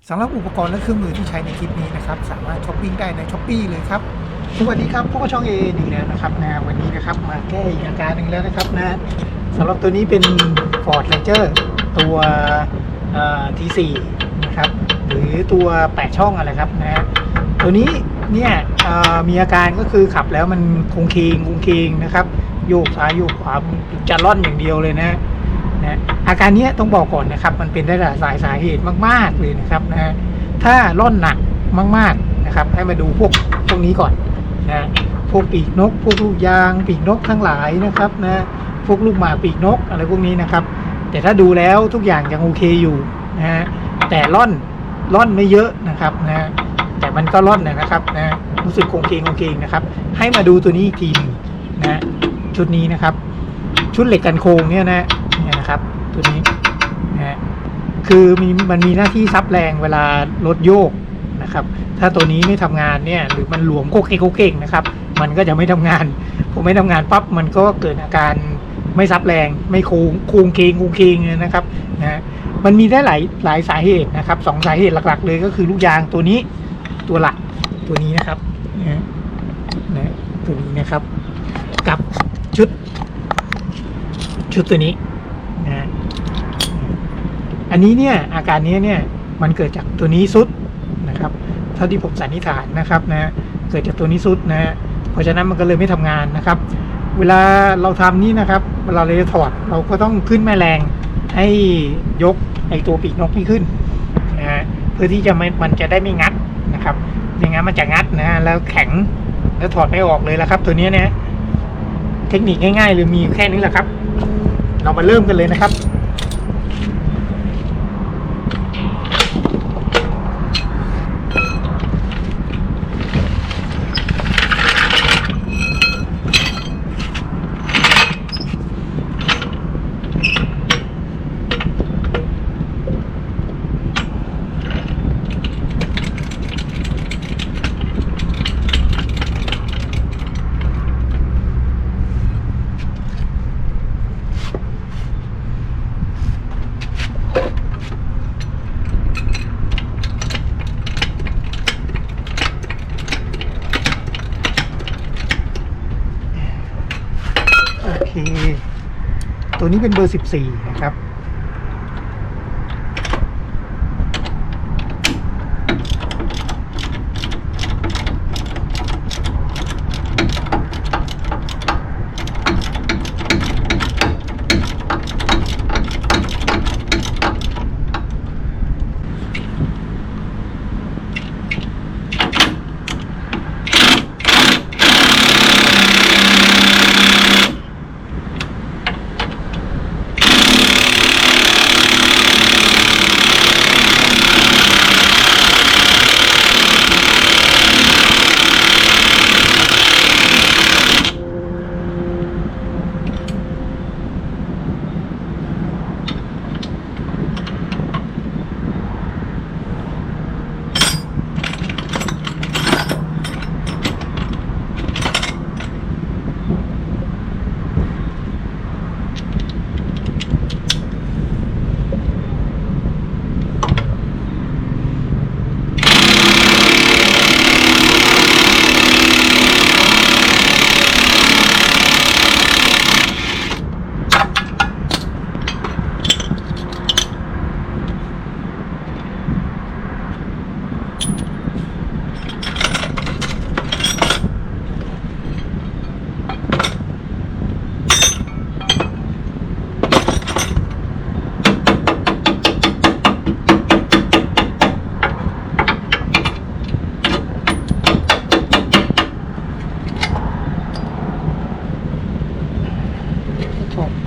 สำหรับอุปกรณ์และเครื่องมือที่ใช้ในคลิปนี้นะครับสามารถช้อปปิ้งได้ใน Shopee เลยครับสวัสดีครับพวกช่องเออีกแล้วนะครับวันนี้นะครับมาแก้อีกอาการหนึ่งแล้วนะครับสำหรับตัวนี้เป็น Ford Ranger ตัวT4 นะครับหรือตัว8ช่องอะไรครับตัวนี้เนี่ยมีอาการก็คือขับแล้วมันคงเคงนะครับโยกซ้ายโยกขวาจะล่อนอย่างเดียวเลยนะอาการนี้ต้องบอกก่อนนะครับมันเป็นได้หลายสาเหตุมากๆเลยนะครับถ้าล่อนหนักมากๆนะครับให้มาดูพวกนี้ก่อนพวกปีกนกพวกลูกยางปีกนกทั้งหลายนะครับพวกลูกหมากปีกนกอะไรพวกนี้นะครับแต่ถ้าดูแล้วทุกอย่างยังโอเคอยู่แต่ล่อนไม่เยอะนะครับแต่มันก็ล่อนนะครับรู้สึกโอเคนะครับให้มาดูตัวนี้อีกทีนึงชุดนี้นะครับชุดเหล็กกันโค้งเนี่ยนะครับตัวนี้คือมันมีหน้าที่ซับแรงเวลารถโยกนะครับถ้าตัวนี้ไม่ทำงานเนี่ยหรือมันหลวมโคเก่งนะครับมันก็จะไม่ทำงานพอไม่ทำงานปั๊บมันก็เกิดอาการไม่ซับแรงไม่โค้งเคงนะครับมันมีได้หลายสาเหตุนะครับ2สาเหตุหลักๆเลยก็คือลูกยางตัวนี้ตัวหลักตัวนี้นะครับตัวนี้นะครับกับชุดตัวนี้อันนี้เนี่ยอาการนี้เนี่ยมันเกิดจากตัวนี้ซุดนะครับเท่าที่ผมสันนิษฐานนะครับเกิดจากตัวนี้ซุดเพราะฉะนั้นมันก็เลยไม่ทำงานนะครับเวลาเราทำนี่นะครับเวลาเราจะถอดเราก็ต้องขึ้นแม่แรงให้ยกไอตัวปีกนกนี่ขึ้นเพื่อที่จะมันจะได้ไม่งัดนะครับไม่งั้นมันจะงัดแล้วแข็งแล้วถอดไม่ออกเลยละครับตัวนี้เทคนิคง่ายๆเลยมีแค่นี้แหละครับเรามาเริ่มกันเลยนะครับตัวนี้เป็นเบอร์14นะครับ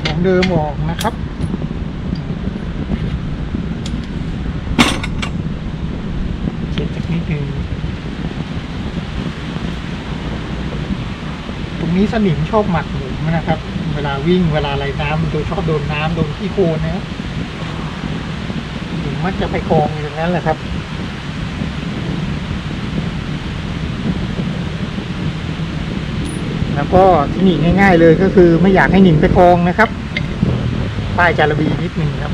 ของเดิมออกนะครับเช็ดจากนิดนึงตรงนี้สนิมชอบหมักหมุนนะครับเวลาวิ่งเวลาอะไรน้ำมันชอบโดนน้ำโดนขี้โคลนนะครับหมุนมักจะไปกองอย่างนั้นแหละครับแล้วก็เทคนิคง่ายๆเลยก็คือไม่อยากให้หนิมไปกองนะครับป้ายจาระบีนิดนึงครับ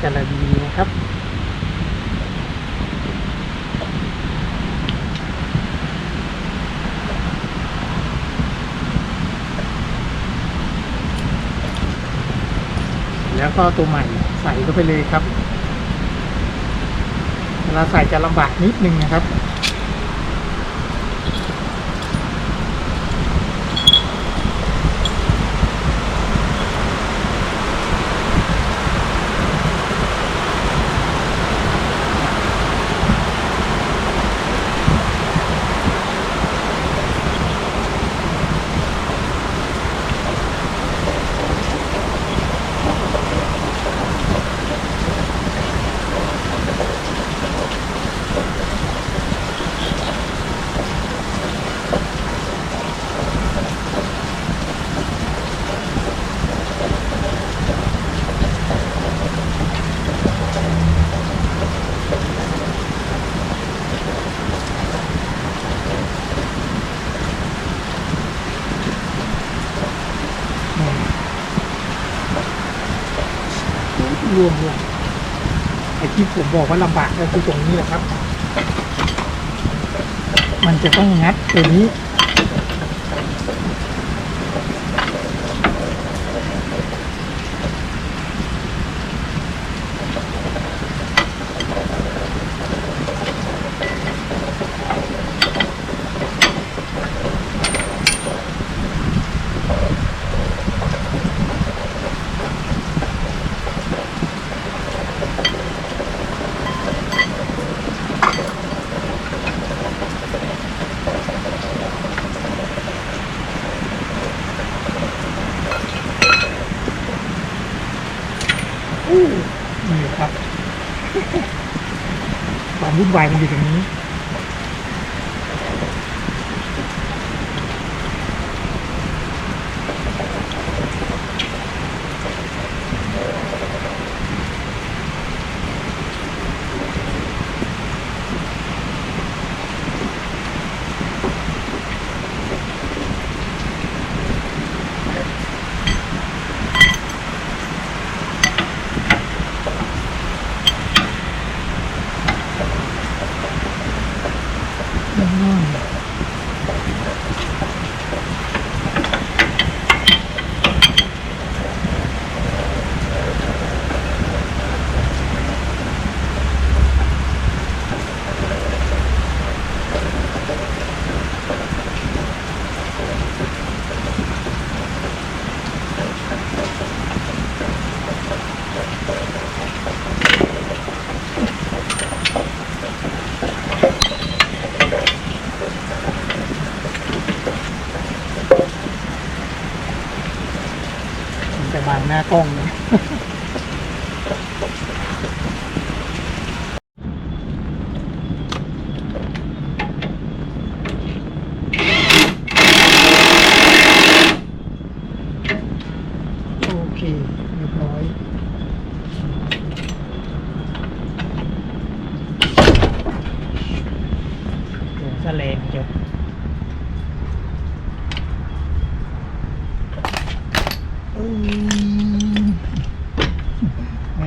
จะระดีนะครับแล้วก็ตัวใหม่ใส่เข้าไปเลยครับเวลาใส่จะลำบากนิดนึงนะครับรวมไอ้ที่ผมบอกว่าลำบากก็คือตรงนี้แหละครับมันจะต้องงัดตัวนี้นี่ครับความวุ่นวายมันอยู่ตรงนี้จะบางหน้ากล้องนะโอเคเรียบร้อยเดี๋ยวแสลงจบ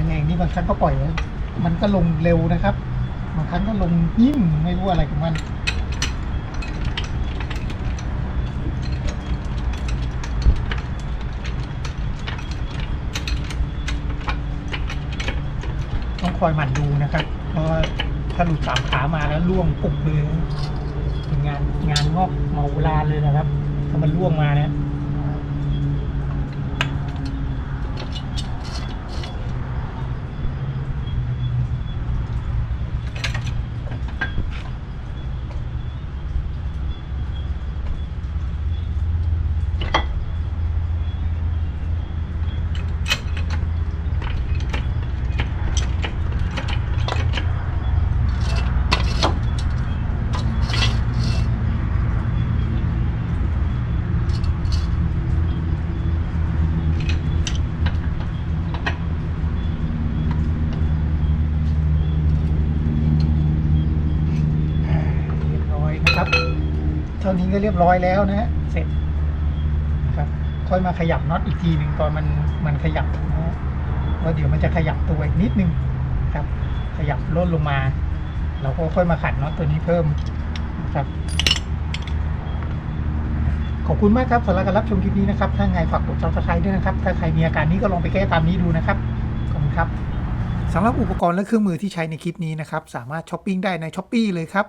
แรงๆนี่บางครั้งก็ปล่อยแล้วมันก็ลงเร็วนะครับบางครั้งก็ลงยิ่มไม่รู้อะไรของมันต้องคอยหมั่นดูนะครับเพราะถ้าหลุด3 ขามาแล้วล่วงปุบเลยงานงอกเมาลานเลยนะครับถ้ามันล่วงมาเนี่ยเท่านี้ก็เรียบร้อยแล้วนะฮะเสร็จนะครับค่อยมาขยับน็อตอีกทีหนึ่งตอนมันขยับนะฮะ เพราะเดี๋ยวมันจะขยับตัวอีกนิดนึงครับขยับลดลงมาเราก็ค่อยมาขันน็อตตัวนี้เพิ่มนะครับขอบคุณมากครับสำหรับการรับชมคลิปนี้นะครับถ้าไงฝากกด Subscribe ด้วยนะครับถ้าใครมีอาการนี้ก็ลองไปแก้ตามนี้ดูนะครับขอบคุณครับสำหรับอุปกรณ์และเครื่องมือที่ใช้ในคลิปนี้นะครับสามารถช้อปปิ้งได้ใน Shopee เลยครับ